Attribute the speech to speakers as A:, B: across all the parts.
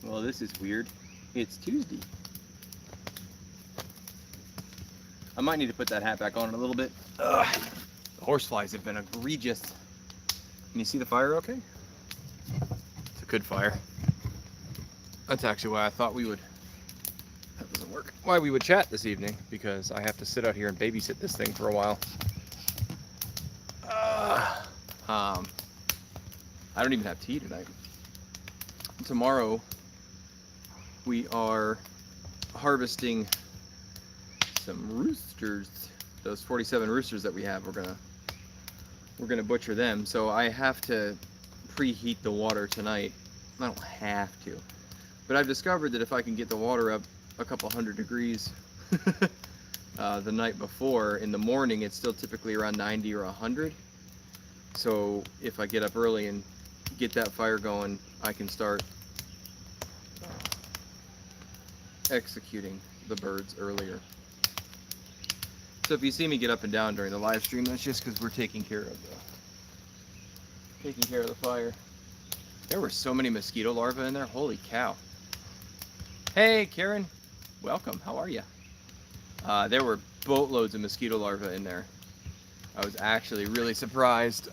A: Well, this is weird. It's Tuesday. I might need to put that hat back on in a little bit. Ugh. The horseflies have been egregious. Can you see the fire okay? It's a good fire. That's actually why I thought we would... That doesn't work. Why we would chat this evening, because I have to sit out here and babysit this thing for a while. I don't even have tea tonight. Tomorrow, we are harvesting some roosters. Those 47 roosters that we have, we're gonna butcher them. So I have to preheat the water tonight. I don't have to, but I've discovered that if I can get the water up a couple hundred degrees the night before, in the morning it's still typically around 90 or 100. So if I get up early and get that fire going, I can start executing the birds earlier. So if you see me get up and down during the live stream, that's just because we're taking care of the fire. There were so many mosquito larvae in there. Holy cow! Hey, Karen, welcome. How are you? There were boatloads of mosquito larvae in there. I was actually really surprised.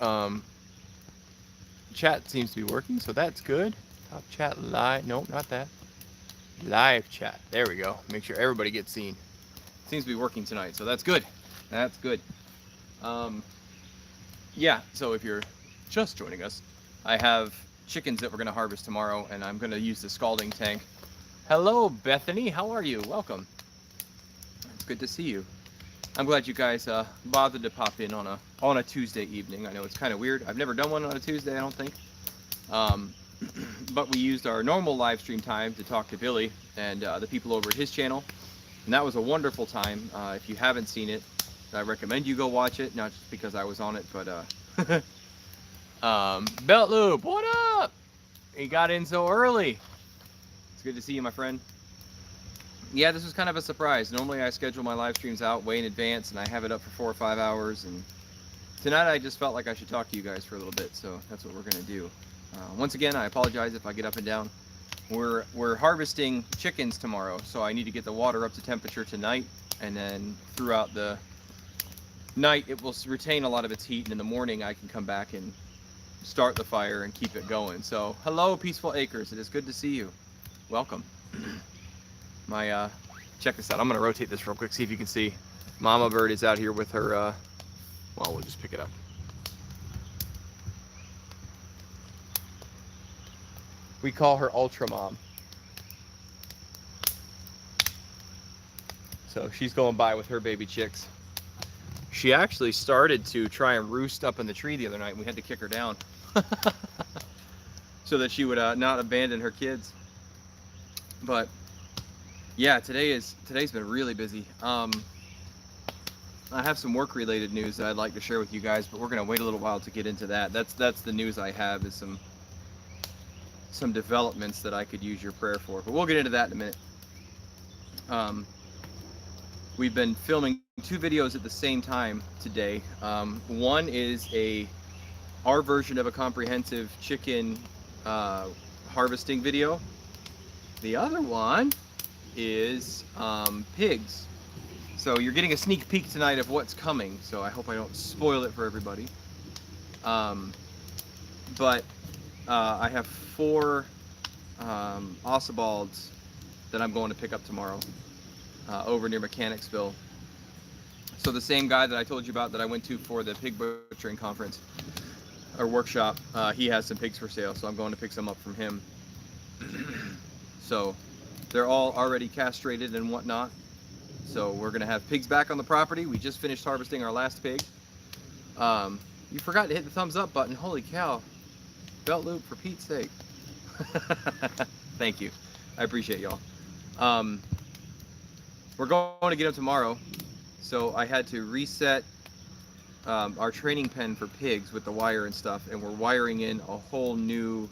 A: Chat seems to be working, so that's good. Top chat live. Nope, not that. Live chat. There we go. Make sure everybody gets seen. Seems to be working tonight, so that's good. That's good. Yeah, so if you're just joining us, I have chickens that we're going to harvest tomorrow, and I'm going to use the scalding tank. Hello, Bethany. How are you? Welcome. It's good to see you. I'm glad you guys bothered to pop in on a Tuesday evening. I know it's kind of weird. I've never done one on a Tuesday, I don't think. But we used our normal live stream time to talk to Billy and the people over at his channel. And that was a wonderful time. If you haven't seen it, I recommend you go watch it. Not just because I was on it, but Belt Loop, what up? He got in so early. It's good to see you, my friend. Yeah, this was kind of a surprise. Normally I schedule my live streams out way in advance and I have it up for 4 or 5 hours. And tonight I just felt like I should talk to you guys for a little bit, so that's what we're gonna do. Once again, I apologize if I get up and down. We're harvesting chickens tomorrow, so I need to get the water up to temperature tonight, and then throughout the night it will retain a lot of its heat, and in the morning I can come back and start the fire and keep it going. So hello, Peaceful Acres. It is good to see you. Welcome. Check this out. I'm gonna rotate this real quick, see if you can see. Mama bird is out here with her, well, we'll just pick it up. We call her Ultra Mom. So she's going by with her baby chicks. She actually started to try and roost up in the tree the other night, and we had to kick her down so that she would not abandon her kids. But yeah, today's been really busy. I have some work-related news that I'd like to share with you guys, but we're gonna wait a little while to get into that. That's the news I have, is some developments that I could use your prayer for. But we'll get into that in a minute. We've been filming 2 videos at the same time today. One is our version of a comprehensive chicken harvesting video. The other one is pigs. So you're getting a sneak peek tonight of what's coming, so I hope I don't spoil it for everybody. But I have 4 Ossabalds that I'm going to pick up tomorrow over near Mechanicsville. So the same guy that I told you about that I went to for the pig butchering conference or workshop, he has some pigs for sale, so I'm going to pick some up from him. So they're all already castrated and whatnot. So we're gonna have pigs back on the property. We just finished harvesting our last pig. You forgot to hit the thumbs up button. Holy cow. Belt Loop, for Pete's sake. Thank you. I appreciate y'all. We're going to get them tomorrow. So I had to reset our training pen for pigs with the wire and stuff, and we're wiring in a whole new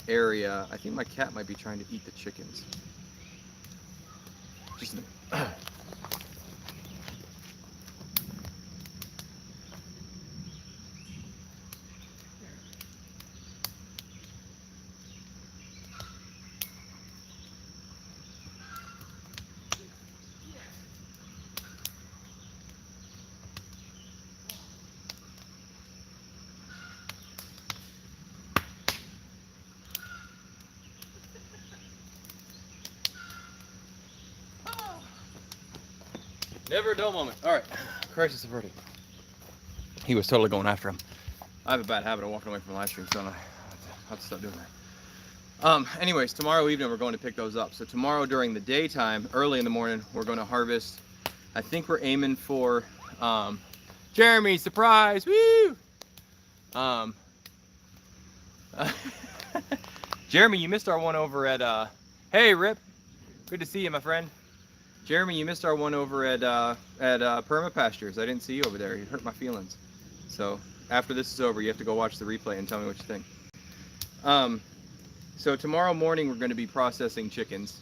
A: area. I think my cat might be trying to eat the chickens. Just a minute. Never a dull moment. All right, crisis averted. He was totally going after him. I have a bad habit of walking away from live streams, don't I? I have to stop doing that. Anyways, tomorrow evening we're going to pick those up. So tomorrow during the daytime, early in the morning, we're going to harvest. I think we're aiming for Jeremy, surprise, woo! Jeremy, you missed our one over at hey Rip, good to see you, my friend. Jeremy, you missed our one over at Perma Pastures. I didn't see you over there. You hurt my feelings. So after this is over, you have to go watch the replay and tell me what you think. So tomorrow morning we're going to be processing chickens,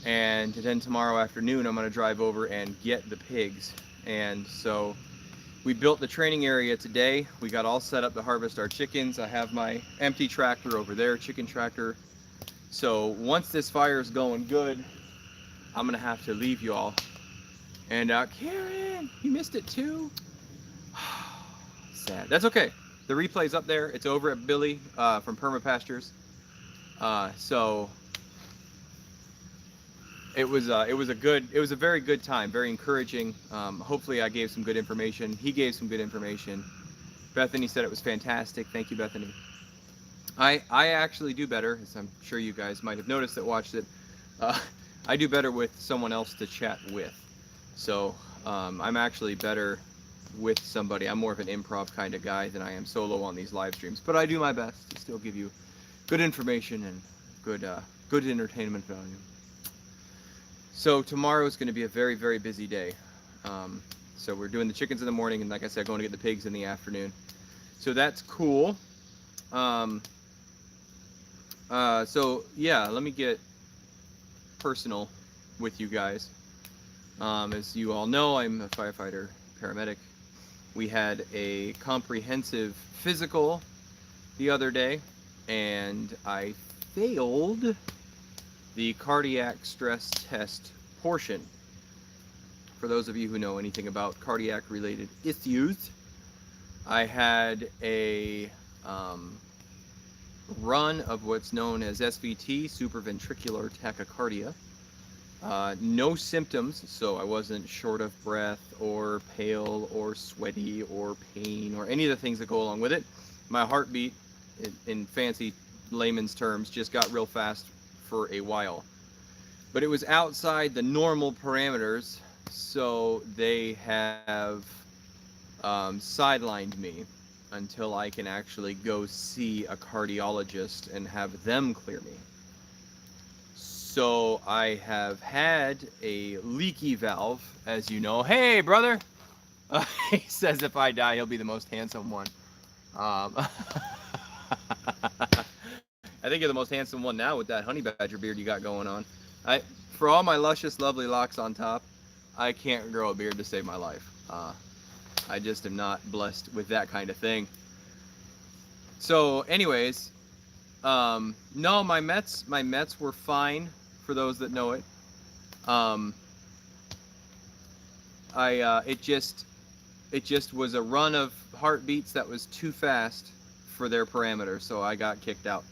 A: and then tomorrow afternoon I'm going to drive over and get the pigs. And so we built the training area today. We got all set up to harvest our chickens. I have my empty tractor over there, chicken tractor. So once this fire is going good, I'm gonna have to leave you all. And Karen, you missed it too. Sad. That's okay. The replay's up there. It's over at Billy from Perma Pastures. So it was a very good time, very encouraging. Hopefully I gave some good information. He gave some good information. Bethany said it was fantastic. Thank you, Bethany. I actually do better, as I'm sure you guys might have noticed that watched it. I do better with someone else to chat with. So I'm actually better with somebody. I'm more of an improv kind of guy than I am solo on these live streams. But I do my best to still give you good information and good entertainment value. So tomorrow is going to be a very, very busy day. So we're doing the chickens in the morning, and like I said, going to get the pigs in the afternoon. So that's cool. So yeah, let me get personal with you guys. As you all know, I'm a firefighter, paramedic. We had a comprehensive physical the other day, and I failed the cardiac stress test portion. For those of you who know anything about cardiac related issues, I had a run of what's known as SVT, supraventricular tachycardia. No symptoms, so I wasn't short of breath or pale or sweaty or pain or any of the things that go along with it. My heartbeat, in fancy layman's terms, just got real fast for a while. But it was outside the normal parameters, so they have sidelined me until I can actually go see a cardiologist and have them clear me. So I have had a leaky valve, as you know. Hey, brother! He says if I die, he'll be the most handsome one. I think you're the most handsome one now with that honey badger beard you got going on. For all my luscious, lovely locks on top, I can't grow a beard to save my life. I just am not blessed with that kind of thing. So anyways, no, my Mets were fine, for those that know it. It just was a run of heartbeats that was too fast for their parameters, so I got kicked out.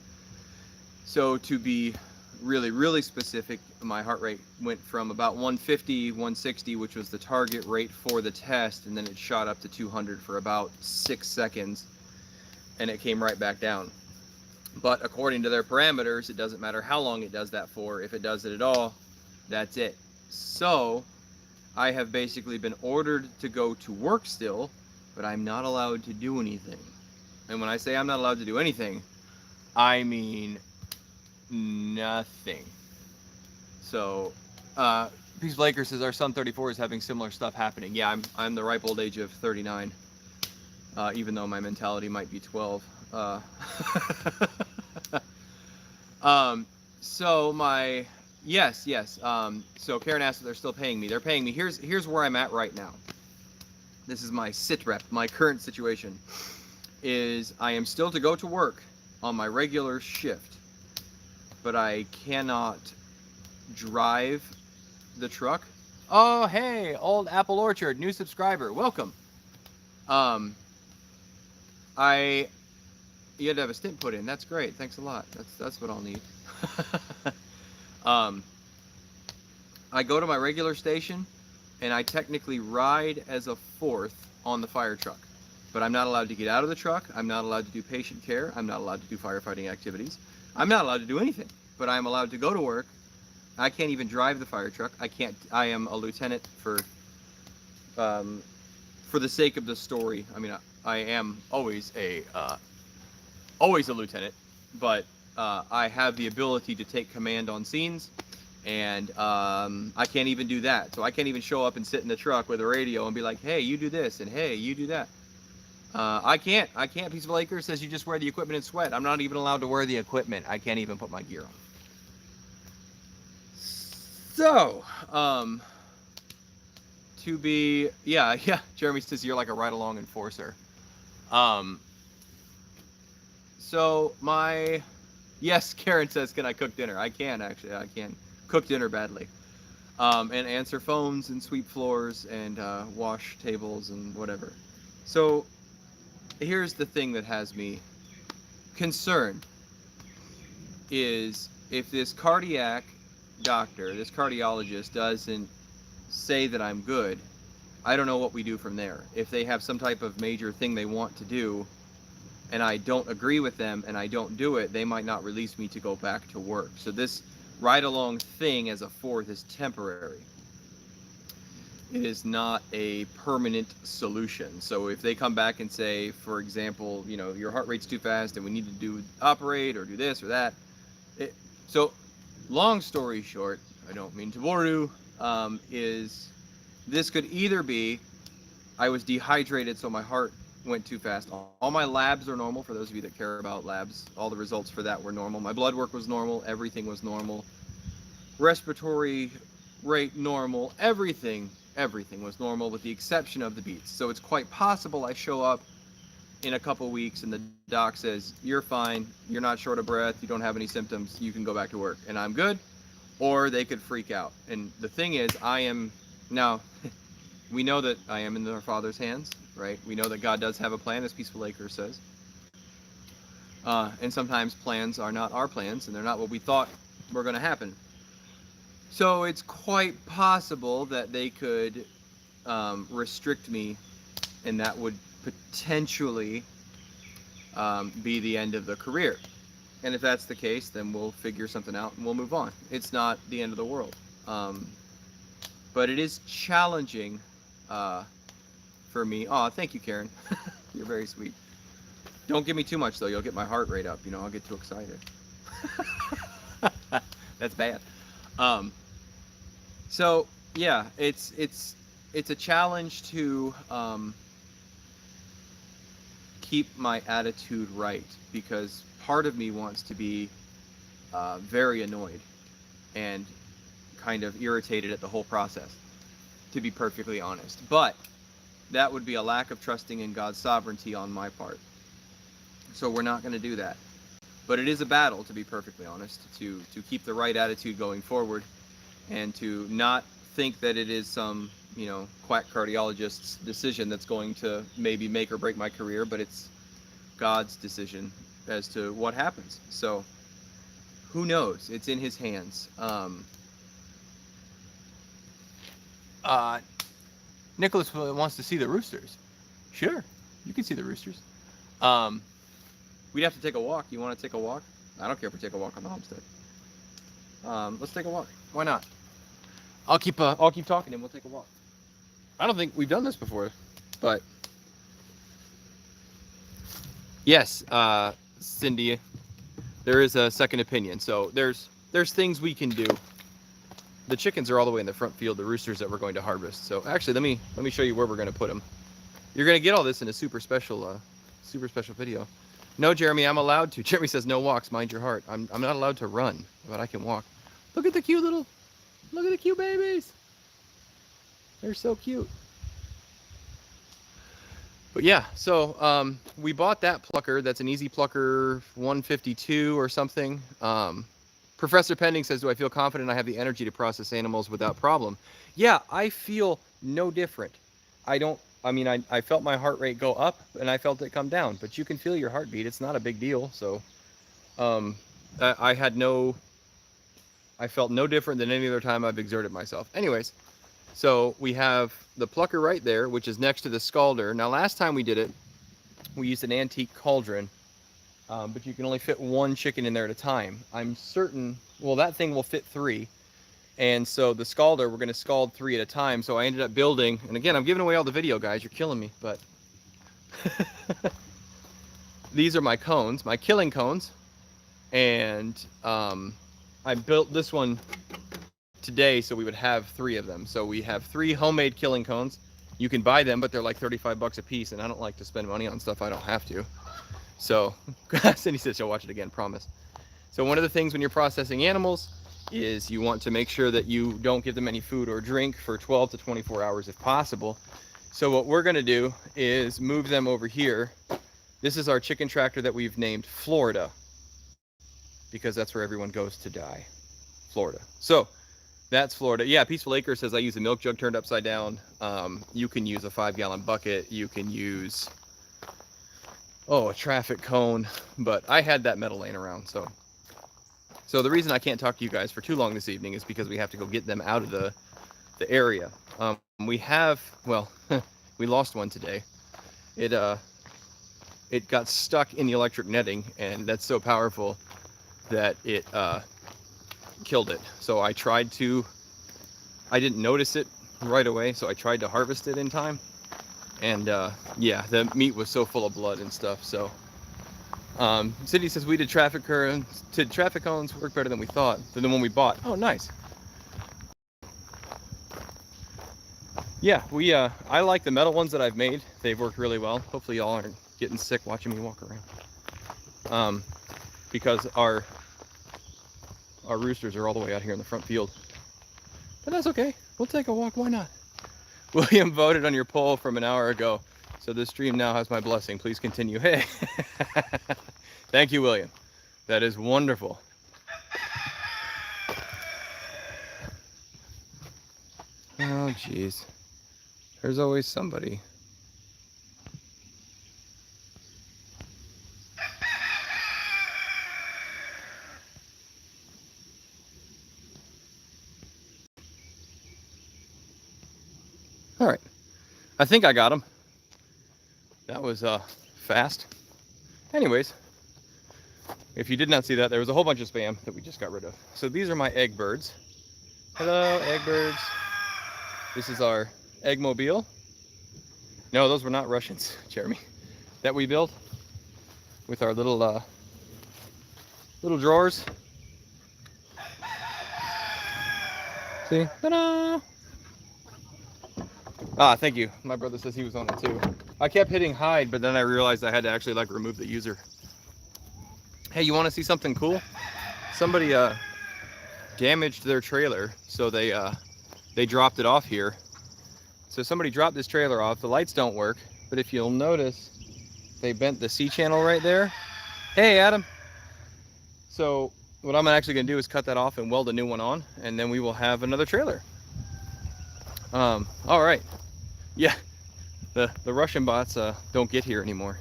A: So to be really, really specific, my heart rate went from about 150, 160, which was the target rate for the test, and then it shot up to 200 for about 6 seconds, and it came right back down. But according to their parameters, it doesn't matter how long it does that for. If it does it at all, that's it. So I have basically been ordered to go to work still, but I'm not allowed to do anything. And when I say I'm not allowed to do anything, I mean nothing. So Peace Blaker says our son 34 is having similar stuff happening. Yeah, I'm the ripe old age of 39, even though my mentality might be 12. So my yes. So Karen asked if they're still paying me. They're paying me. Here's where I'm at right now. This is my sit rep. My current situation is I am still to go to work on my regular shift, but I cannot drive the truck. Oh, hey, old Apple Orchard, new subscriber, welcome. You had to have a stint put in. That's great. Thanks a lot. That's what I'll need. I go to my regular station, and I technically ride as a fourth on the fire truck. But I'm not allowed to get out of the truck. I'm not allowed to do patient care. I'm not allowed to do firefighting activities. I'm not allowed to do anything. But I'm allowed to go to work. I can't even drive the fire truck. I am a lieutenant for the sake of the story. I mean, I am always a lieutenant, but I have the ability to take command on scenes, and I can't even do that. So I can't even show up and sit in the truck with a radio and be like, hey, you do this, and hey, you do that. I can't. Peaceful Acres says you just wear the equipment and sweat. I'm not even allowed to wear the equipment. I can't even put my gear on. So, Jeremy says you're like a ride-along enforcer. Yes, Karen says, can I cook dinner? I can, actually. I can cook dinner badly. And answer phones and sweep floors and wash tables and whatever. So, here's the thing that has me concerned is if this cardiac doctor, this cardiologist doesn't say that I'm good, I don't know what we do from there. If they have some type of major thing they want to do and I don't agree with them and I don't do it, they might not release me to go back to work. So this ride-along thing as a fourth is temporary. It is not a permanent solution. So if they come back and say, for example, your heart rate's too fast and we need to operate or do this or that. So long story short, I don't mean to bore you, is this could either be I was dehydrated so my heart went too fast. All my labs are normal, for those of you that care about labs. All the results for that were normal. My blood work was normal. Everything was normal. Respiratory rate normal. Everything was normal with the exception of the beats. So it's quite possible I show up in a couple weeks and the doc says, you're fine, you're not short of breath, you don't have any symptoms, you can go back to work, and I'm good. Or they could freak out. And the thing is, we know that I am in our Father's hands, right? We know that God does have a plan, as Peaceful Acres says. And sometimes plans are not our plans, and they're not what we thought were going to happen. So it's quite possible that they could restrict me, and that would potentially be the end of the career. And if that's the case, then we'll figure something out and we'll move on. It's not the end of the world. But it is challenging for me. Oh, thank you, Karen. You're very sweet. Don't give me too much, though. You'll get my heart rate up. I'll get too excited. That's bad. So, yeah, it's a challenge to keep my attitude right, because part of me wants to be very annoyed and kind of irritated at the whole process, to be perfectly honest. But that would be a lack of trusting in God's sovereignty on my part. So we're not going to do that. But it is a battle, to be perfectly honest, to keep the right attitude going forward and to not think that it is some, quack cardiologist's decision that's going to maybe make or break my career, but it's God's decision as to what happens. So who knows? It's in his hands. Nicholas wants to see the roosters. Sure, you can see the roosters. We'd have to take a walk. You want to take a walk? I don't care if we take a walk on the homestead. Let's take a walk. Why not? I'll keep talking and we'll take a walk. I don't think we've done this before, but yes, Cindy, there is a second opinion. So there's things we can do. The chickens are all the way in the front field, the roosters that we're going to harvest. So actually, let me show you where we're going to put them. You're going to get all this in a super special video. No, Jeremy, I'm allowed to. Jeremy says no walks, mind your heart. I'm not allowed to run, but I can walk. Look at the cute babies. They're so cute. But yeah, so we bought that plucker. That's an Easy Plucker 152 or something. Professor Pending says, do I feel confident I have the energy to process animals without problem? Yeah, I feel no different. I felt my heart rate go up and I felt it come down, but you can feel your heartbeat. It's not a big deal. So I felt no different than any other time I've exerted myself. Anyways, So we have the plucker right there, which is next to the scalder. Now, last time we did it, we used an antique cauldron, but you can only fit one chicken in there at a time. I'm certain, well, that thing will fit 3. And so the scalder, we're going to scald 3 at a time. So I ended up building, and again, I'm giving away all the video, guys. You're killing me, but these are my cones, my killing cones. And I built this one today so we would have 3 of them. So we have 3 homemade killing cones. You can buy them, but they're like 35 bucks a piece, and I don't like to spend money on stuff I don't have to. So Cindy says she'll watch it again, promise. So one of the things when you're processing animals is you want to make sure that you don't give them any food or drink for 12 to 24 hours if possible. So what we're gonna do is move them over here. This is our chicken tractor that we've named Florida, because that's where everyone goes to die, Florida. So that's Florida. Yeah, Peaceful Acre says I use a milk jug turned upside down. You can use a 5-gallon bucket. You can use, a traffic cone. But I had that metal laying around. So the reason I can't talk to you guys for too long this evening is because we have to go get them out of the area. We have, well, we lost one today. It got stuck in the electric netting, and that's so powerful that it killed it. So I didn't notice it right away, so I tried to harvest it in time. And yeah, the meat was so full of blood and stuff. So Cindy says we did traffic cones work better than we thought, than the one we bought. Oh, nice. Yeah, I like the metal ones that I've made. They've worked really well. Hopefully y'all aren't getting sick watching me walk around. Because our roosters are all the way out here in the front field. But that's okay. We'll take a walk. Why not? William voted on your poll from an hour ago, so this stream now has my blessing. Please continue. Hey. Thank you, William. That is wonderful. Oh, geez. There's always somebody. All right, I think I got him. That was fast. Anyways, if you did not see that, there was a whole bunch of spam that we just got rid of. So these are my egg birds. Hello, egg birds. This is our egg mobile. No, those were not Russians, Jeremy, that we built with our little drawers. See? Ta-da! Ah, thank you. My brother says he was on it too. I kept hitting hide, but then I realized I had to actually like remove the user. Hey, you want to see something cool? Somebody damaged their trailer, so they dropped it off here. So somebody dropped this trailer off. The lights don't work, but if you'll notice, they bent the C channel right there. Hey, Adam. So what I'm actually gonna do is cut that off and weld a new one on, and then we will have another trailer. All right. Yeah, the Russian bots don't get here anymore.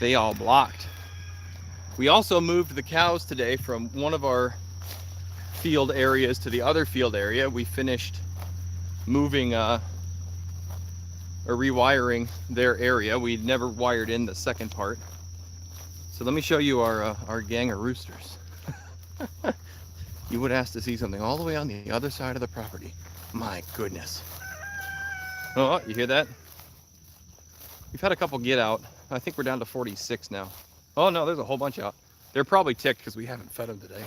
A: They all blocked. We also moved the cows today from one of our field areas to the other field area. We finished moving or rewiring their area. We never wired in the second part. So let me show you our gang of roosters. You would ask to see something all the way on the other side of the property. My goodness. Oh, you hear that? We've had a couple get out. I think we're down to 46 now. Oh no, there's a whole bunch out. They're probably ticked because we haven't fed them today.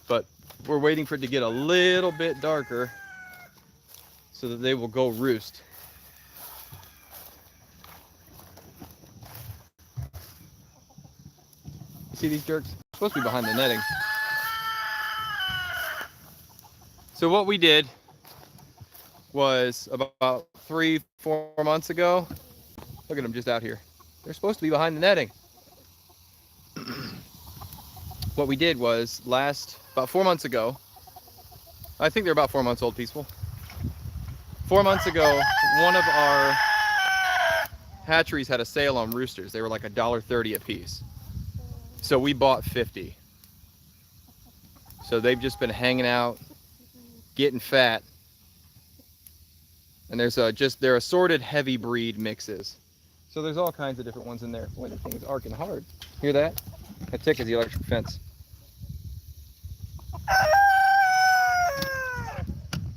A: But we're waiting for it to get a little bit darker so that they will go roost. See these jerks? They're supposed to be behind the netting. So what we did was about 3-4 months ago. Look at them just out here. They're supposed to be behind the netting. What we did was about 4 months ago, I think they're about 4 months old, Peaceful. 4 months ago, one of our hatcheries had a sale on roosters. They were like $1.30 a piece. So we bought 50. So they've just been hanging out, getting fat. And there's they're assorted heavy breed mixes. So there's all kinds of different ones in there. Boy, that thing is arcing hard. Hear that? That tick is the electric fence.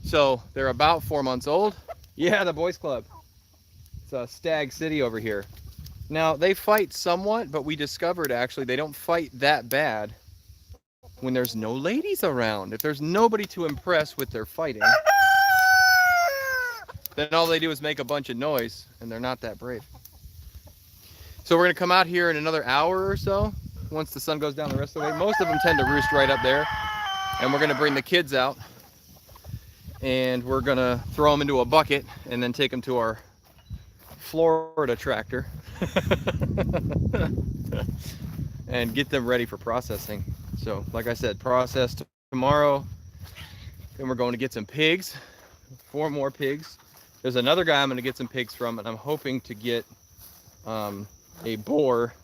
A: So they're about 4 months old. Yeah, the boys club. It's Stag City over here. Now they fight somewhat, but we discovered actually they don't fight that bad when there's no ladies around. If there's nobody to impress with their fighting, then all they do is make a bunch of noise, and they're not that brave. So we're gonna come out here in another hour or so, once the sun goes down the rest of the way. Most of them tend to roost right up there, and we're gonna bring the kids out, and we're gonna throw them into a bucket, and then take them to our Florida tractor, and get them ready for processing. So, like I said, processed tomorrow, then we're going to get some pigs, 4 more pigs. There's another guy I'm going to get some pigs from, and I'm hoping to get a boar,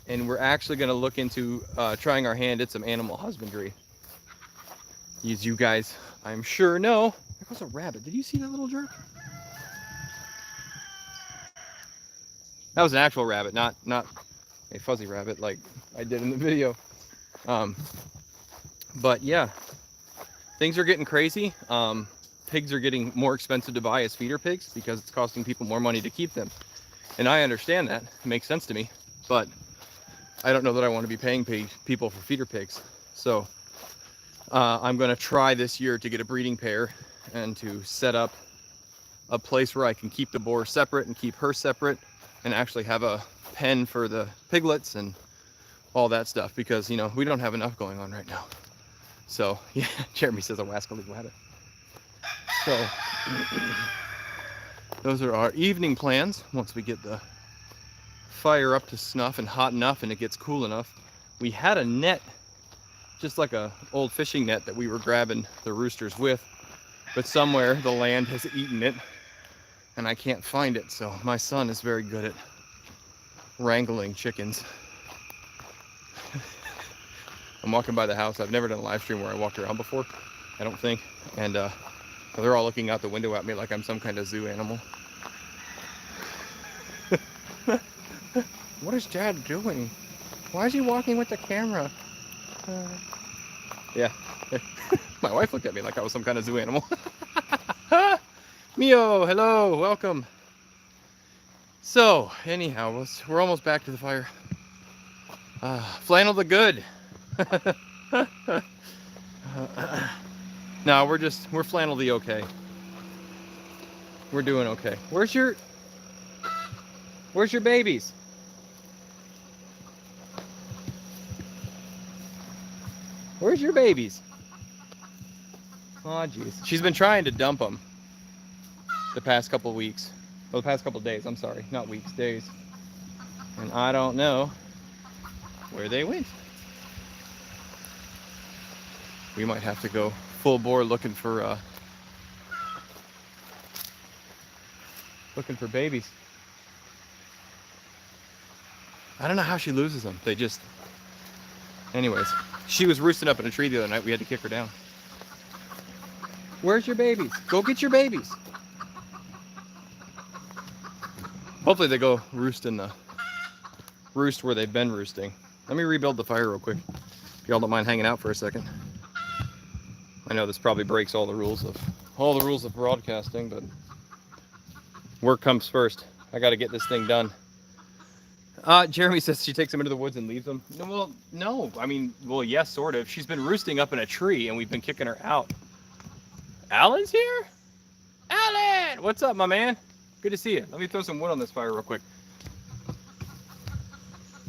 A: and we're actually going to look into trying our hand at some animal husbandry. As you guys, I'm sure know, there goes a rabbit. Did you see that little jerk? That was an actual rabbit, not a fuzzy rabbit like I did in the video. But yeah, things are getting crazy. Pigs are getting more expensive to buy as feeder pigs because it's costing people more money to keep them. And I understand that. It makes sense to me. But I don't know that I want to be paying people for feeder pigs. So I'm going to try this year to get a breeding pair and to set up a place where I can keep the boar separate and keep her separate and actually have a pen for the piglets and all that stuff, because, you know, we don't have enough going on right now. So, yeah, Jeremy says a wascally rabbit. So, those are our evening plans. Once we get the fire up to snuff and hot enough and it gets cool enough. We had a net, just like a old fishing net that we were grabbing the roosters with, but somewhere the land has eaten it and I can't find it. So my son is very good at wrangling chickens. I'm walking by the house. I've never done a live stream where I walked around before, I don't think. And they're all looking out the window at me like I'm some kind of zoo animal. What is Dad doing? Why is he walking with the camera? Yeah. My wife looked at me like I was some kind of zoo animal. Mio, hello, welcome. So, anyhow, we're almost back to the fire. Flannel the good. No, we're flannel the okay. We're doing okay. Where's your babies? Where's your babies? Oh, jeez. She's been trying to dump them the past couple weeks. Well, the past couple days, I'm sorry. Not weeks, days. And I don't know where they went. We might have to go full bore looking for babies. I don't know how she loses them. They just... Anyways, she was roosting up in a tree the other night. We had to kick her down. Where's your babies? Go get your babies. Hopefully they go roost in the roost where they've been roosting. Let me rebuild the fire real quick, if y'all don't mind hanging out for a second. I know this probably breaks all the rules of broadcasting, but work comes first. I got to get this thing done. Jeremy says she takes them into the woods and leaves them. Well, no. I mean, well, yes, sort of. She's been roosting up in a tree, and we've been kicking her out. Alan's here? Alan! What's up, my man? Good to see you. Let me throw some wood on this fire real quick.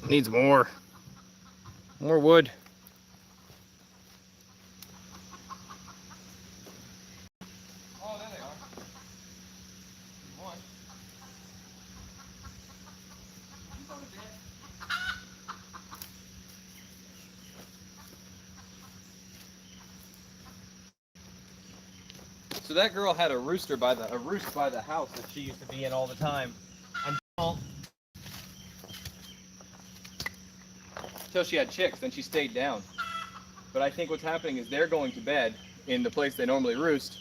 A: Needs more. More wood. Oh, there they are. One. You go to bed. So that girl had a roost by the house that she used to be in all the time until she had chicks. Then she stayed down. But I think what's happening is they're going to bed in the place they normally roost,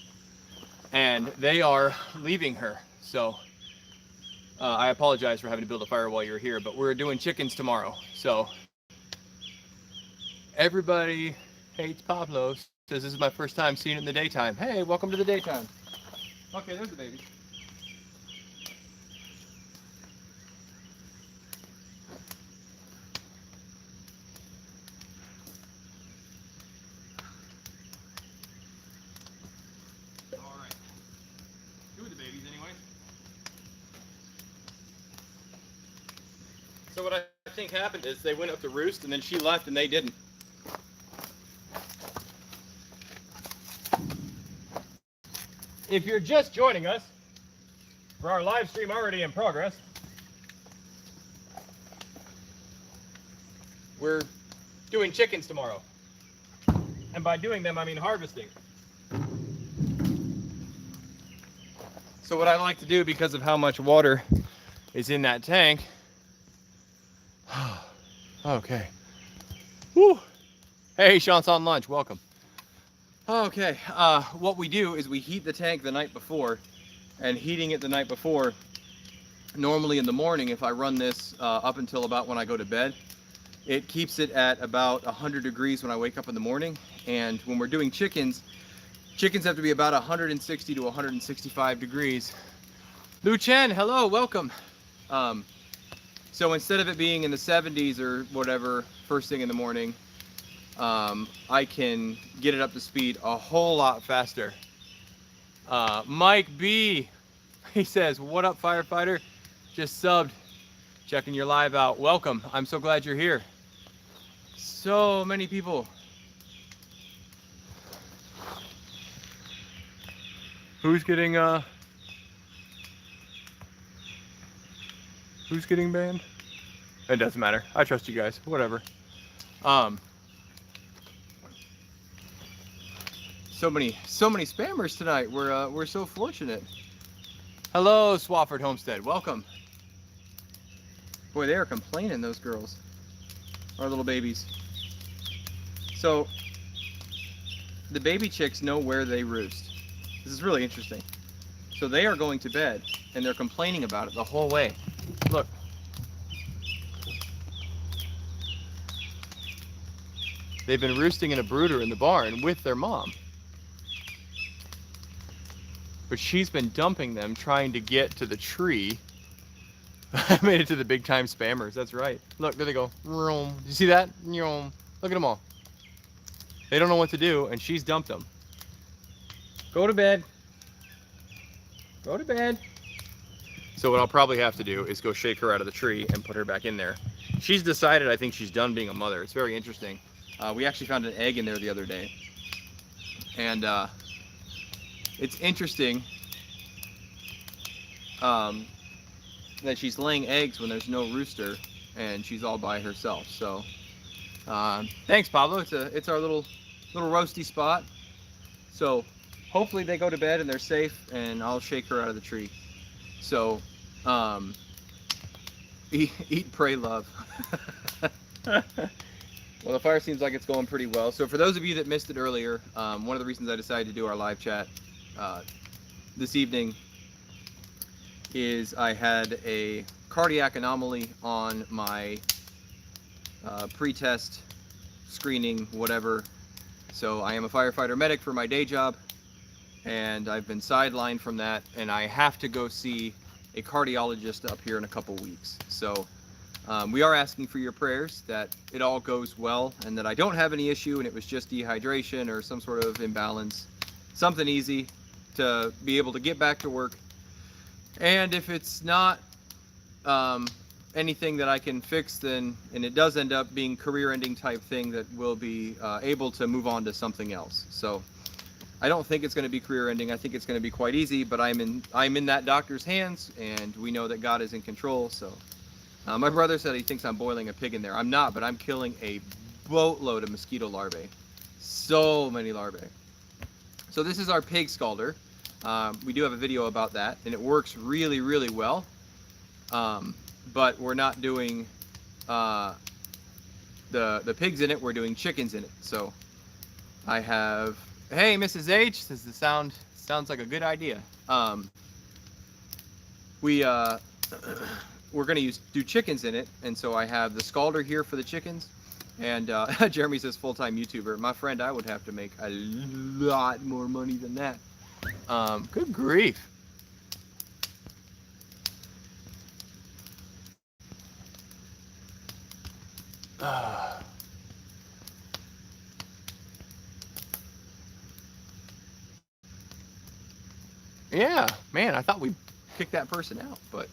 A: and they are leaving her. So I apologize for having to build a fire while you're here, but we're doing chickens tomorrow. So everybody hates Pablo. Says this is my first time seeing it in the daytime. Hey, welcome to the daytime. Okay, there's the baby. All right. Two of the babies anyway. So what I think happened is they went up to roost and then she left and they didn't. If you're just joining us for our live stream already in progress, we're doing chickens tomorrow. And by doing them, I mean harvesting. So what I like to do, because of how much water is in that tank, okay. Woo. Hey, Sean's on lunch, welcome. Okay, what we do is we heat the tank the night before, and heating it the night before, normally in the morning, if I run this up until about when I go to bed, it keeps it at about 100 degrees when I wake up in the morning. And when we're doing chickens, chickens have to be about 160 to 165 degrees. Lu Chen, hello, welcome. So instead of it being in the 70s or whatever, first thing in the morning, I can get it up to speed a whole lot faster. Mike B, he says, what up, firefighter? Just subbed, checking your live out. Welcome, I'm so glad you're here. So many people. Who's getting banned? It doesn't matter. I trust you guys. Whatever. So many spammers tonight. We're so fortunate. Hello, Swafford Homestead. Welcome. Boy, they are complaining, those girls. Our little babies. So the baby chicks know where they roost. This is really interesting. So they are going to bed and they're complaining about it the whole way. Look. They've been roosting in a brooder in the barn with their mom. But she's been dumping them trying to get to the tree. I made it to the big time spammers, that's right. Look, there they go. You see that? Look at them all. They don't know what to do and she's dumped them. Go to bed. Go to bed. So what I'll probably have to do is go shake her out of the tree and put her back in there. She's decided, I think she's done being a mother. It's very interesting. We actually found an egg in there the other day. And it's interesting that she's laying eggs when there's no rooster and she's all by herself. So thanks, Pablo. It's our little roasty spot. So hopefully they go to bed and they're safe and I'll shake her out of the tree. So eat, pray, love. Well, the fire seems like it's going pretty well. So for those of you that missed it earlier, one of the reasons I decided to do our live chat this evening is I had a cardiac anomaly on my pre-test screening, whatever. So I am a firefighter medic for my day job, and I've been sidelined from that, and I have to go see a cardiologist up here in a couple weeks. So we are asking for your prayers that it all goes well and that I don't have any issue and it was just dehydration or some sort of imbalance. Something easy to be able to get back to work. And if it's not anything that I can fix, then, and it does end up being career-ending type thing, that we'll be able to move on to something else. So I don't think it's going to be career-ending. I think it's going to be quite easy, but I'm in that doctor's hands, and we know that God is in control. So my brother said he thinks I'm boiling a pig in there. I'm not, but I'm killing a boatload of mosquito larvae. So many larvae. So this is our pig scalder. We do have a video about that, and it works really, really well. But we're not doing the pigs in it. We're doing chickens in it. So I have, hey, Mrs. H, says the sound Sounds like a good idea. We we're gonna do chickens in it, and so I have the scalder here for the chickens. And Jeremy says full-time YouTuber. My friend, I would have to make a lot more money than that. Good grief. Yeah, man, I thought we kicked that person out, but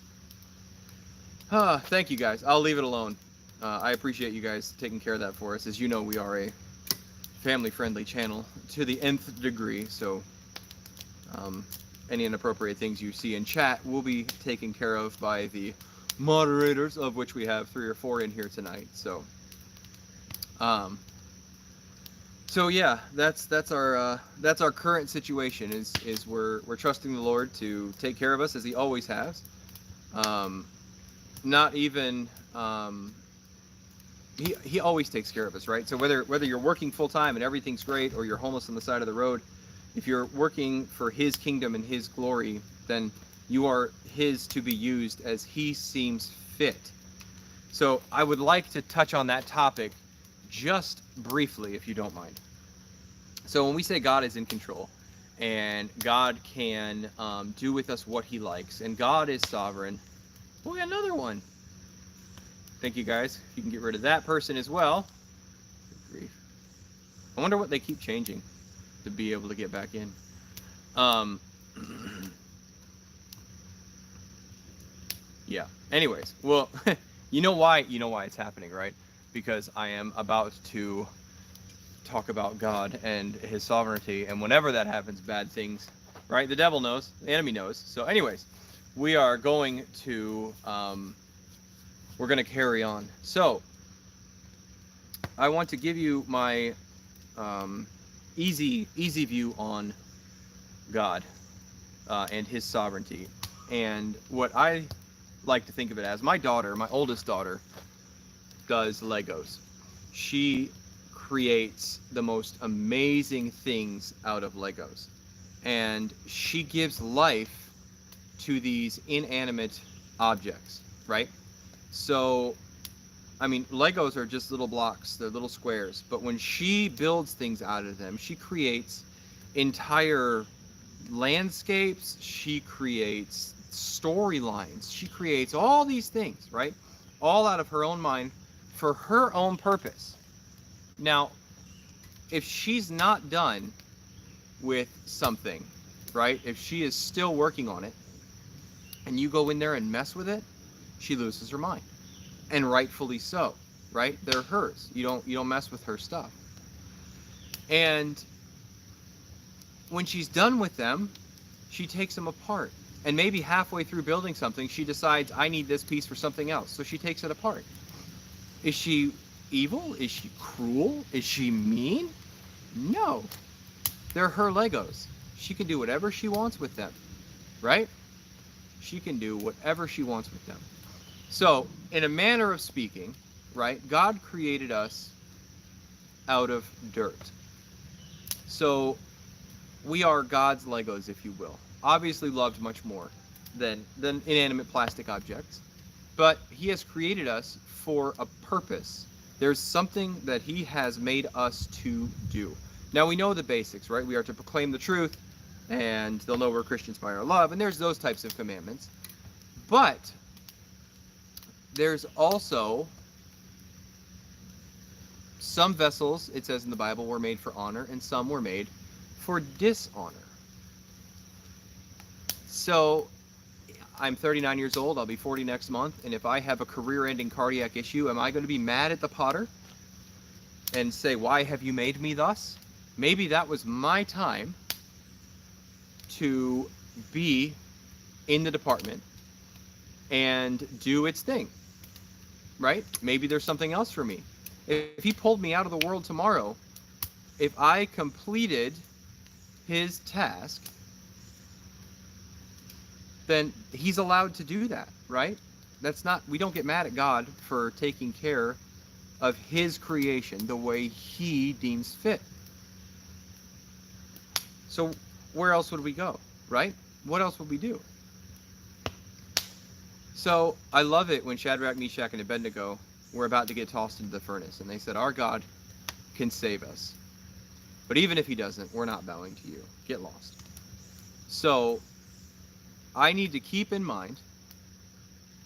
A: thank you guys. I'll leave it alone. I appreciate you guys taking care of that for us. As you know, we are a family-friendly channel to the nth degree, so any inappropriate things you see in chat will be taken care of by the moderators, of which we have 3 or 4 in here tonight. So yeah, that's our current situation. Is we're trusting the Lord to take care of us as He always has. Not even He always takes care of us, right? So whether you're working full time and everything's great, or you're homeless on the side of the road, if you're working for His kingdom and His glory, then you are His to be used as He seems fit. So I would like to touch on that topic just briefly, if you don't mind. So when we say God is in control, and God can do with us what He likes, and God is sovereign, well, we got another one. Thank you, guys. You can get rid of that person as well. Good grief. I wonder what they keep changing to be able to get back in. Yeah. Anyways, well, you know why it's happening, right? Because I am about to talk about God and His sovereignty, and whenever that happens, bad things, right? The devil knows, the enemy knows. So anyways, we are going to we're going to carry on. So I want to give you my easy view on God and His sovereignty, and what I like to think of it as. My oldest daughter, does Legos. She creates the most amazing things out of Legos, and she gives life to these inanimate objects, right? So I mean, Legos are just little blocks, they're little squares, but when she builds things out of them, she creates entire landscapes, she creates storylines, she creates all these things, right? All out of her own mind for her own purpose. Now, if she's not done with something, right? If she is still working on it, and you go in there and mess with it, she loses her mind. And rightfully so, right? They're hers. You don't mess with her stuff. And when she's done with them, she takes them apart. And maybe halfway through building something, she decides, I need this piece for something else. So she takes it apart. Is she evil? Is she cruel? Is she mean? No. They're her Legos. She can do whatever she wants with them, right? She can do whatever she wants with them. So, in a manner of speaking, right, God created us out of dirt. So, we are God's Legos, if you will. Obviously loved much more than inanimate plastic objects. But He has created us for a purpose. There's something that He has made us to do. Now, we know the basics, right? We are to proclaim the truth, and they'll know we're Christians by our love, and there's those types of commandments. But there's also some vessels, it says in the Bible, were made for honor, and some were made for dishonor. So I'm 39 years old, I'll be 40 next month, and if I have a career-ending cardiac issue, am I going to be mad at the potter and say, why have you made me thus? Maybe that was my time to be in the department and do its thing, right? Maybe there's something else for me. If He pulled me out of the world tomorrow, if I completed His task, then He's allowed to do that, right? We don't get mad at God for taking care of His creation the way He deems fit. So where else would we go, right? What else would we do? So I love it when Shadrach, Meshach, and Abednego were about to get tossed into the furnace, and they said, our God can save us. But even if he doesn't, we're not bowing to you. Get lost. So I need to keep in mind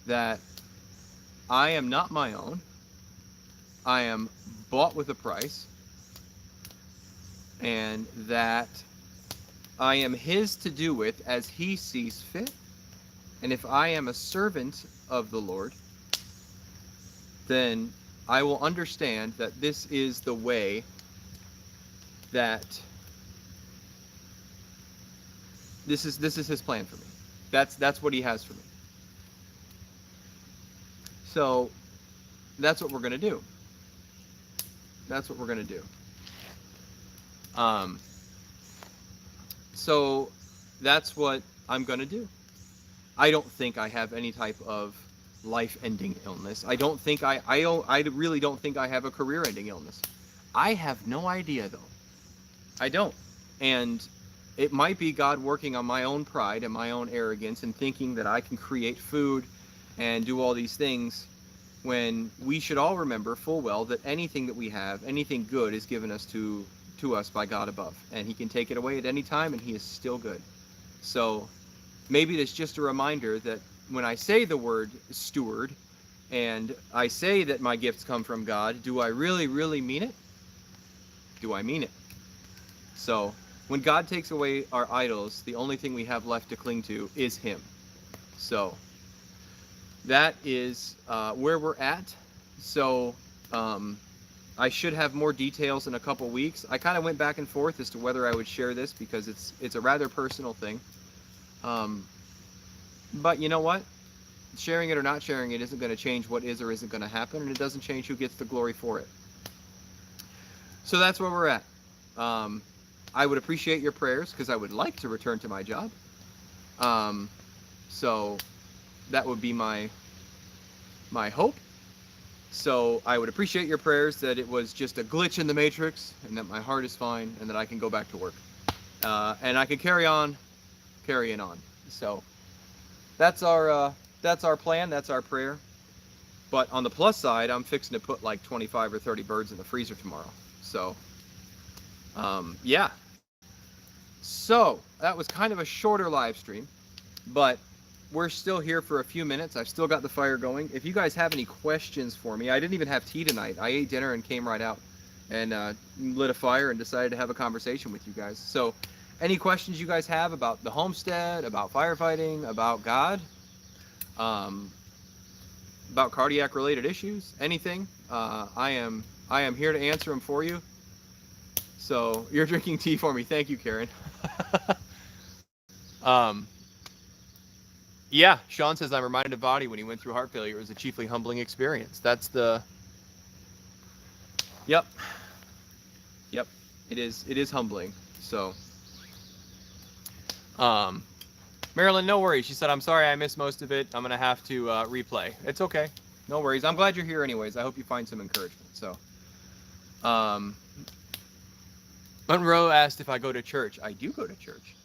A: that I am not my own. I am bought with a price, and that I am his to do with as he sees fit. And if I am a servant of the Lord, then I will understand that this is the way that this is his plan for me. That's what he has for me. So that's what we're going to do. That's what we're going to do. So that's what I'm going to do. I don't think I have any type of life-ending illness. I really don't think I have a career-ending illness. I have no idea, though. I don't. And it might be God working on my own pride and my own arrogance and thinking that I can create food and do all these things, when we should all remember full well that anything that we have, anything good, is given us to us by God above. And he can take it away at any time, and he is still good. So maybe it's just a reminder that when I say the word steward, and I say that my gifts come from God, do I really, really mean it? Do I mean it? So when God takes away our idols, the only thing we have left to cling to is him. So that is where we're at. So I should have more details in a couple weeks. I kind of went back and forth as to whether I would share this, because it's a rather personal thing. But you know what? Sharing it or not sharing it isn't going to change what is or isn't going to happen, and it doesn't change who gets the glory for it. So that's where we're at. I would appreciate your prayers, because I would like to return to my job. So that would be my hope. So I would appreciate your prayers that it was just a glitch in the matrix, and that my heart is fine, and that I can go back to work. And I can carrying on. So that's our plan. That's our prayer. But on the plus side, I'm fixing to put like 25 or 30 birds in the freezer tomorrow. So yeah. So that was kind of a shorter live stream, but we're still here for a few minutes. I've still got the fire going. If you guys have any questions for me, I didn't even have tea tonight. I ate dinner and came right out and lit a fire and decided to have a conversation with you guys. So any questions you guys have about the homestead, about firefighting, about God, about cardiac related issues, anything, I am here to answer them for you. So you're drinking tea for me. Thank you, Karen. Yeah, Sean says, I'm reminded of Body when he went through heart failure. It was a chiefly humbling experience. That's the... Yep. It is humbling. So, Marilyn, no worries. She said, I'm sorry I missed most of it. I'm going to have to replay. It's okay. No worries. I'm glad you're here anyways. I hope you find some encouragement. So, Monroe asked if I go to church. I do go to church.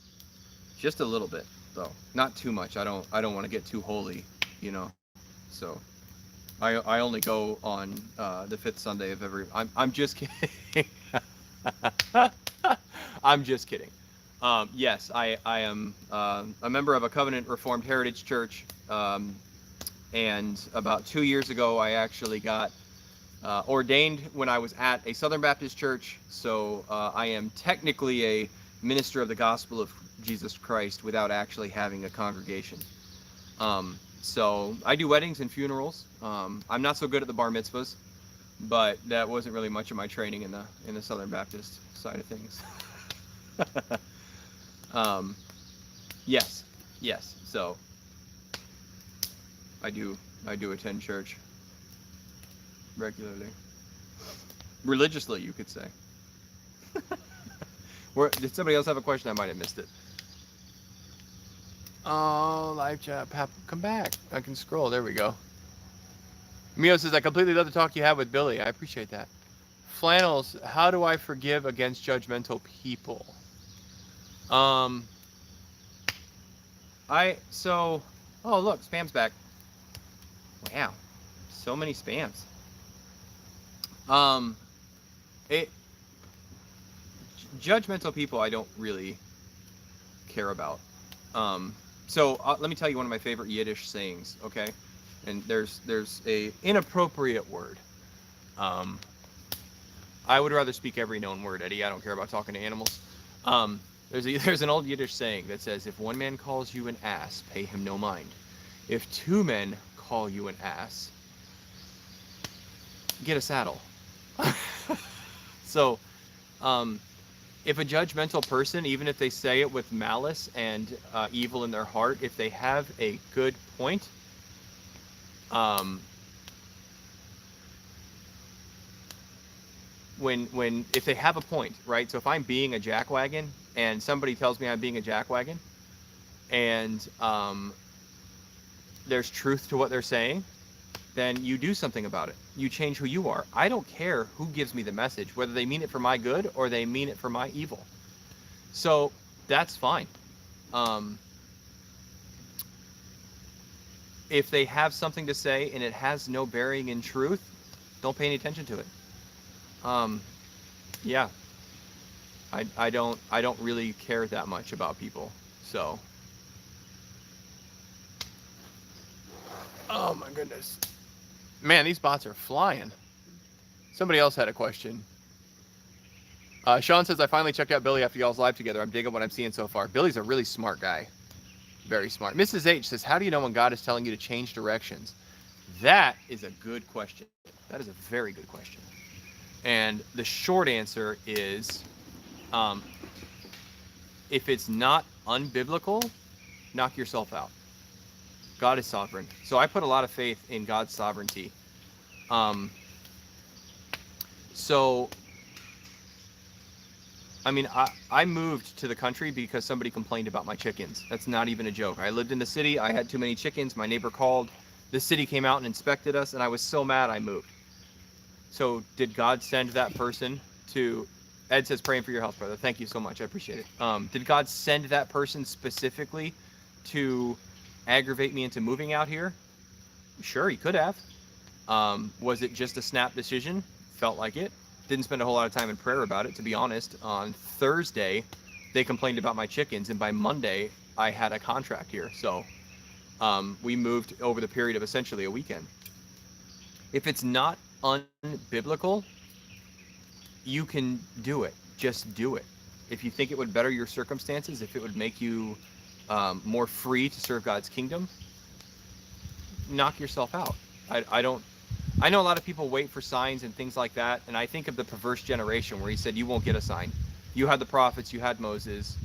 A: Just a little bit, though. Not too much. I don't want to get too holy, you know. So I only go on the 5th Sunday of every... I'm just kidding. I'm just kidding. Yes, I am a member of a Covenant Reformed Heritage Church, and about 2 years ago I actually got ordained when I was at a Southern Baptist church. So I am technically a minister of the gospel of Jesus Christ without actually having a congregation. So I do weddings and funerals. I'm not so good at the bar mitzvahs, but that wasn't really much of my training in the Southern Baptist side of things. Yes. So I do attend church regularly, religiously, you could say. Did somebody else have a question? I might have missed it. Oh, live chat, Pap, come back. I can scroll. There we go. Mio says, I completely love the talk you have with Billy. I appreciate that. Flannels, how do I forgive against judgmental people? Um, so, oh look, spam's back. Wow, so many spams. Um, it Judgmental people I don't really care about. So let me tell you one of my favorite Yiddish sayings, okay? And there's a inappropriate word. Um, I would rather speak every known word, Eddie. I don't care about talking to animals. Um, there's an old Yiddish saying that says, if one man calls you an ass, pay him no mind. If two men call you an ass, get a saddle. So, if a judgmental person, even if they say it with malice and evil in their heart, if they have a good point, if they have a point, right? So if I'm being a jackwagon and somebody tells me I'm being a jackwagon, and there's truth to what they're saying, then you do something about it. You change who you are. I don't care who gives me the message, whether they mean it for my good or they mean it for my evil. So that's fine. If they have something to say and it has no bearing in truth, don't pay any attention to it. Yeah, I don't really care that much about people. So, oh my goodness, man, these bots are flying. Somebody else had a question. Sean says, I finally checked out Billy after y'all's live together. I'm digging what I'm seeing so far. Billy's a really smart guy. Very smart. Mrs. H says, how do you know when God is telling you to change directions? That is a good question. That is a very good question. And the short answer is, if it's not unbiblical, knock yourself out. God is sovereign. So I put a lot of faith in God's sovereignty. So, I mean, I moved to the country because somebody complained about my chickens. That's not even a joke. I lived in the city. I had too many chickens. My neighbor called. The city came out and inspected us, and I was so mad I moved. So did God send that person to... Ed says, praying for your health, brother. Thank you so much. I appreciate it. Did God send that person specifically to aggravate me into moving out here? Sure, he could have. Was it just a snap decision? Felt like it. Didn't spend a whole lot of time in prayer about it, to be honest. On Thursday, they complained about my chickens, and by Monday, I had a contract here. So we moved over the period of essentially a weekend. If it's not unbiblical, you can do it. Just do it. If you think it would better your circumstances, if it would make you more free to serve God's kingdom, knock yourself out. I know a lot of people wait for signs and things like that, and I think of the perverse generation where he said, you won't get a sign. You had the prophets, you had Moses,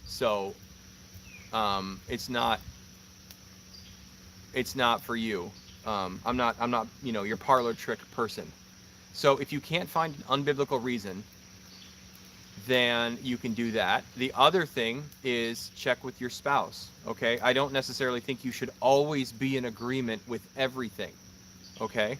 A: so it's not for you. I'm not your parlor trick person. So if you can't find an unbiblical reason, then you can do that. The other thing is check with your spouse, okay? I don't necessarily think you should always be in agreement with everything, okay?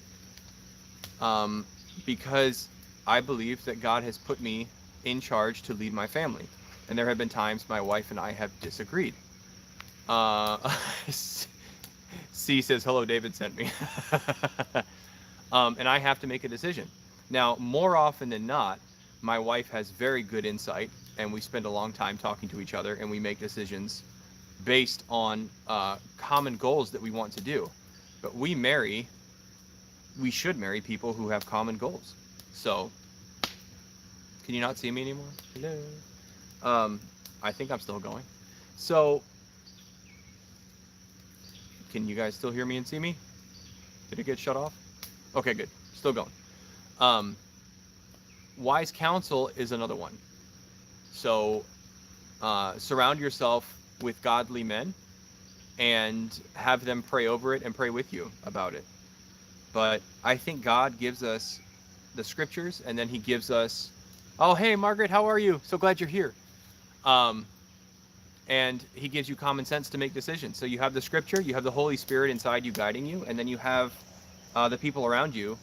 A: Because I believe that God has put me in charge to lead my family. And there have been times my wife and I have disagreed. C says, hello, David sent me. And I have to make a decision. Now, more often than not, my wife has very good insight, and we spend a long time talking to each other, and we make decisions based on common goals that we want to do. But we should marry people who have common goals. So, can you not see me anymore? Hello. I think I'm still going. So, can you guys still hear me and see me? Did it get shut off? Okay, good. Still going. Wise counsel is another one. So, surround yourself with godly men and have them pray over it and pray with you about it. But I think God gives us the scriptures, and then he gives us, oh, hey, Margaret, how are you? So glad you're here. And he gives you common sense to make decisions. So you have the scripture, you have the Holy Spirit inside you guiding you, and then you have the people around you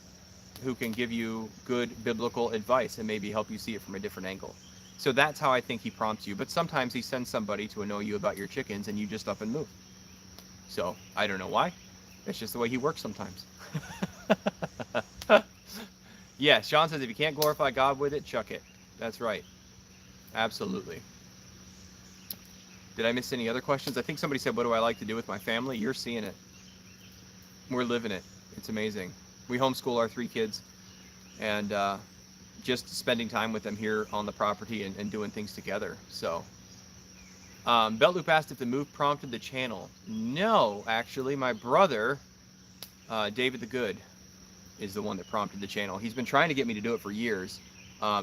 A: who can give you good biblical advice and maybe help you see it from a different angle. So that's how I think he prompts you. But sometimes he sends somebody to annoy you about your chickens, and you just up and move. So I don't know why. It's just the way he works sometimes. Yeah, Sean says if you can't glorify God with it, chuck it. That's right. Absolutely. Did I miss any other questions? I think somebody said, what do I like to do with my family? You're seeing it. We're living it. It's amazing. We homeschool our 3 kids, and just spending time with them here on the property and doing things together. So, Belt Loop asked if the move prompted the channel. No, actually, my brother, David the Good, is the one that prompted the channel. He's been trying to get me to do it for years,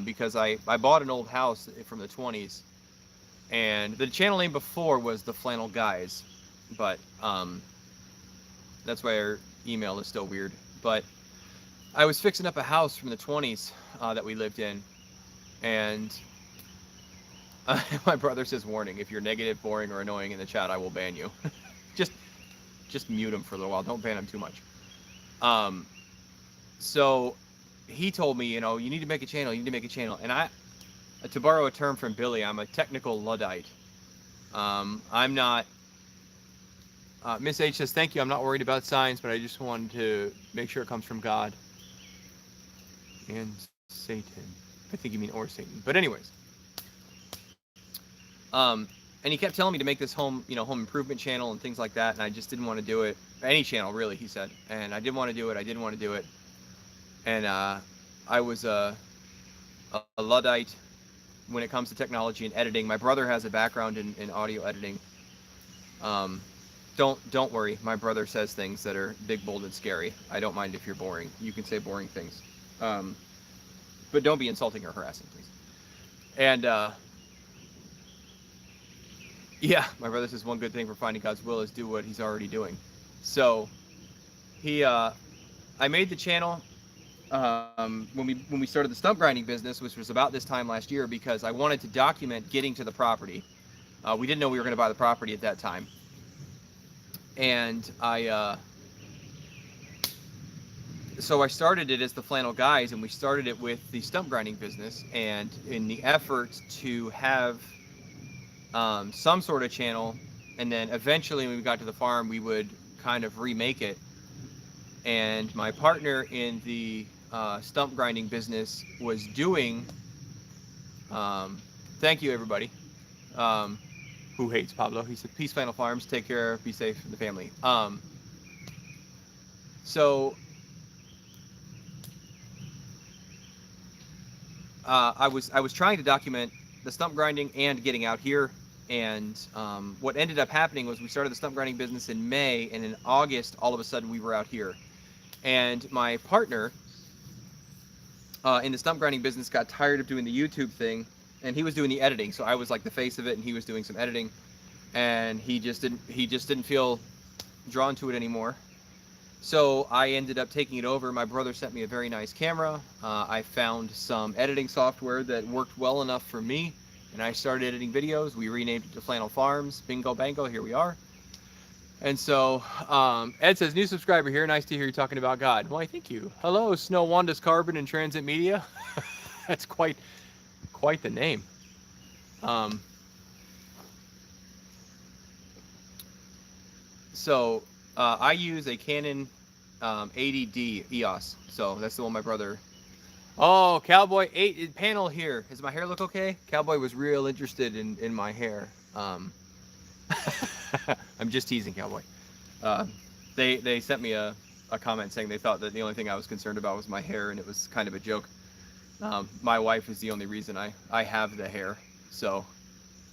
A: because I bought an old house from the 20s, and the channel name before was the Flannel Guys, but that's why our email is still weird. But I was fixing up a house from the 20s that we lived in, and my brother says, warning, if you're negative, boring, or annoying in the chat, I will ban you. just mute him for a little while. Don't ban him too much. So he told me, you need to make a channel. You need to make a channel. And to borrow a term from Billy, I'm a technical Luddite. I'm not. Miss H says, thank you. I'm not worried about science, but I just wanted to make sure it comes from God and Satan. I think you mean or Satan. But anyways. And he kept telling me to make this home improvement channel and things like that, and I just didn't want to do it. Any channel, really, he said. And I didn't want to do it. I didn't want to do it. And I was a Luddite when it comes to technology and editing. My brother has a background in audio editing. Don't worry. My brother says things that are big, bold, and scary. I don't mind if you're boring. You can say boring things. But don't be insulting or harassing, please. And yeah, my brother says one good thing for finding God's will is do what he's already doing. So I made the channel when we started the stump grinding business, which was about this time last year, because I wanted to document getting to the property. We didn't know we were going to buy the property at that time. And so I started it as the Flannel Guys, and we started it with the stump grinding business, and in the effort to have some sort of channel, and then eventually when we got to the farm, we would kind of remake it. And my partner in the stump grinding business was doing, thank you everybody, who hates Pablo. He said, peace, Flannel Farms, take care, be safe, the family. So I was trying to document the stump grinding and getting out here, and what ended up happening was we started the stump grinding business in May, and in August all of a sudden we were out here. And my partner in the stump grinding business got tired of doing the YouTube thing, and he was doing the editing. So I was like the face of it, and he was doing some editing, and he just didn't feel drawn to it anymore. So I ended up taking it over. My brother sent me a very nice camera. I found some editing software that worked well enough for me, and I started editing videos. We renamed it to Flannel Farms. Bingo bango, here we are. And so Ed says, new subscriber here. Nice to hear you talking about God. Why, thank you. Hello, Snow Wanda's Carbon and Transit Media. That's quite the name. So I use a Canon 80D EOS. So that's the one my brother. Oh, Cowboy 8 panel here. Does my hair look okay? Cowboy was real interested in my hair. I'm just teasing, Cowboy. They sent me a comment saying they thought that the only thing I was concerned about was my hair, and it was kind of a joke. My wife is the only reason I have the hair. So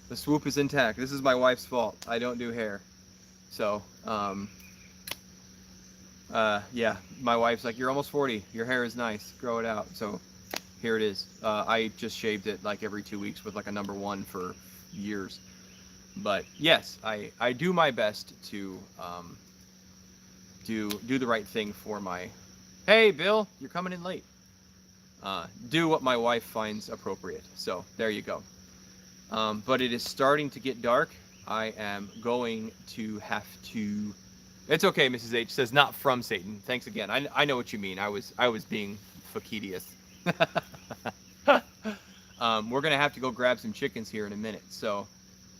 A: the swoop is intact. This is my wife's fault. I don't do hair. So yeah, my wife's like, you're almost 40. Your hair is nice. Grow it out. So here it is. I just shaved it like every 2 weeks with like a #1 for years. But yes, I do my best to do the right thing for my. Hey, Bill, you're coming in late. Do what my wife finds appropriate. So there you go. But it is starting to get dark. I am going to have to. It's okay, Mrs. H says not from Satan. Thanks again. I know what you mean. I was being facetious. We're going to have to go grab some chickens here in a minute. So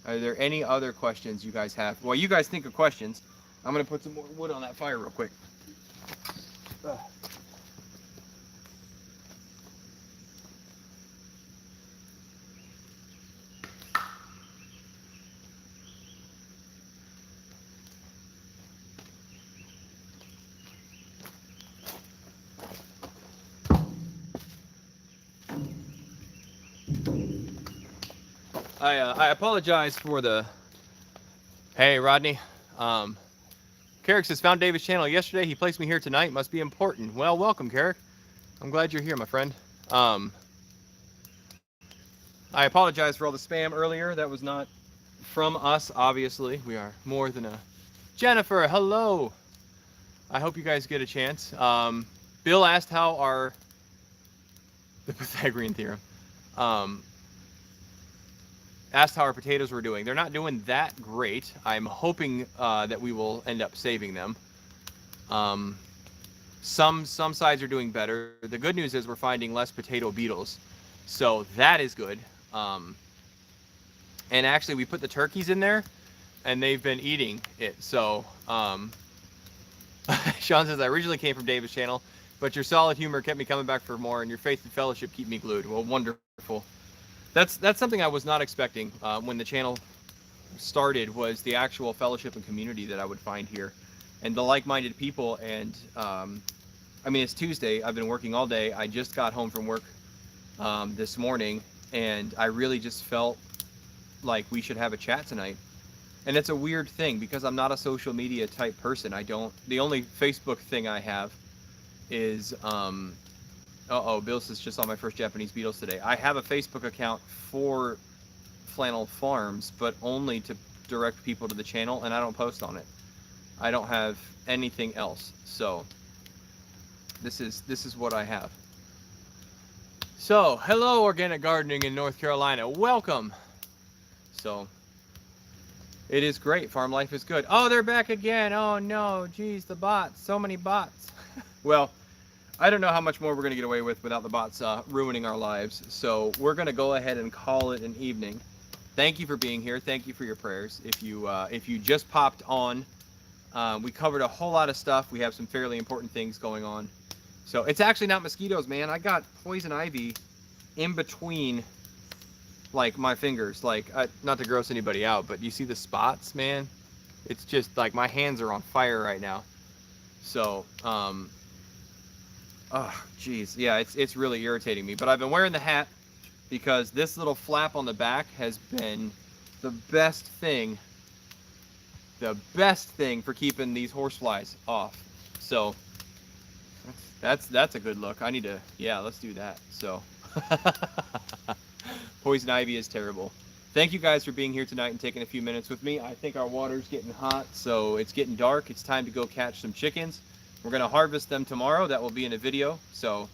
A: are there any other questions you guys have? Well, you guys think of questions. I'm going to put some more wood on that fire real quick. Ugh. I apologize for the... Hey, Rodney. Carrick says, found David's channel yesterday. He placed me here tonight. Must be important. Well, welcome, Carrick. I'm glad you're here, my friend. I apologize for all the spam earlier. That was not from us, obviously. We are more than a... Jennifer, hello. I hope you guys get a chance. Bill asked how our... The Pythagorean theorem. Asked how our potatoes were doing. They're not doing that great. I'm hoping that we will end up saving them. Some sides are doing better. The good news is we're finding less potato beetles, so that is good. And actually, we put the turkeys in there, and they've been eating it. So Sean says, I originally came from David's channel, but your solid humor kept me coming back for more, and your faith and fellowship keep me glued. Well, wonderful. That's something I was not expecting when the channel started, was the actual fellowship and community that I would find here, and the like-minded people. And I mean, it's Tuesday. I've been working all day. I just got home from work this morning, and I really just felt like we should have a chat tonight. And it's a weird thing because I'm not a social media type person. The only Facebook thing I have is Bill says, just saw my first Japanese beetles today. I have a Facebook account for Flannel Farms, but only to direct people to the channel, and I don't post on it. I don't have anything else. So this is what I have. So, hello, organic gardening in North Carolina. Welcome. So it is great. Farm life is good. Oh, they're back again. Oh no, geez, the bots. So many bots. Well, I don't know how much more we're going to get away with without the bots ruining our lives. So we're going to go ahead and call it an evening. Thank you for being here. Thank you for your prayers. If you just popped on, we covered a whole lot of stuff. We have some fairly important things going on. So it's actually not mosquitoes, man. I got poison ivy in between, like, my fingers. Like, not to gross anybody out, but you see the spots, man? It's just like my hands are on fire right now. So, oh, geez. Yeah, it's really irritating me. But I've been wearing the hat because this little flap on the back has been the best thing for keeping these horseflies off. So that's a good look. I need to, yeah, let's do that. So poison ivy is terrible. Thank you guys for being here tonight and taking a few minutes with me. I think our water's getting hot, so it's getting dark. It's time to go catch some chickens. We're going to harvest them tomorrow. That will be in a video, so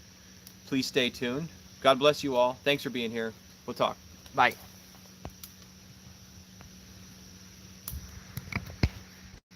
A: please stay tuned. God bless you all. Thanks for being here. We'll talk. Bye.